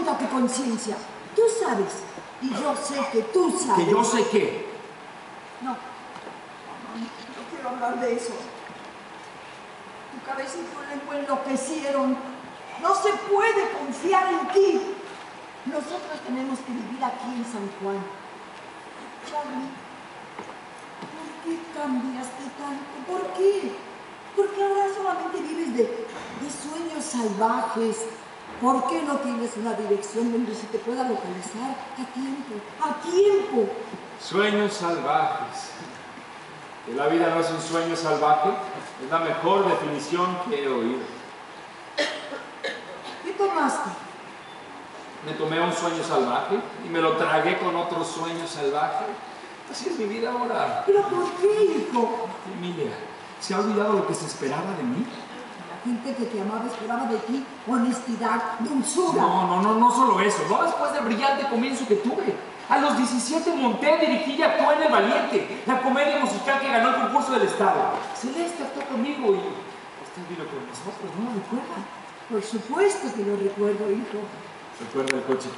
pregunta a tu conciencia. Tú sabes, y yo sé que tú sabes. ¿Que yo sé qué? No quiero hablar de eso. Tu cabeza y tu lengua enloquecieron. No se puede confiar en ti. Nosotros tenemos que vivir aquí en San Juan. Charlie, ¿por qué cambiaste tanto? ¿Por qué? Porque ahora solamente vives de sueños salvajes. ¿Por qué no tienes una dirección donde se te pueda localizar a tiempo? ¡A tiempo! Sueños salvajes. ¿Que la vida no es un sueño salvaje? Es la mejor definición que he oído. ¿Qué tomaste? Me tomé un sueño salvaje y me lo tragué con otro sueño salvaje. Así es mi vida ahora. ¿Pero por qué, hijo? Emilia, ¿se ha olvidado lo que se esperaba de mí? La gente que te amaba esperaba de ti honestidad, dulzura. No solo eso. No después del brillante comienzo que tuve. A los 17 monté, dirigí y actué en El Valiente, la comedia musical que ganó el concurso del Estado. Celeste actuó conmigo y usted vino con nosotros, ¿no lo recuerda? Por supuesto que lo recuerdo, hijo. ¿Recuerda el coche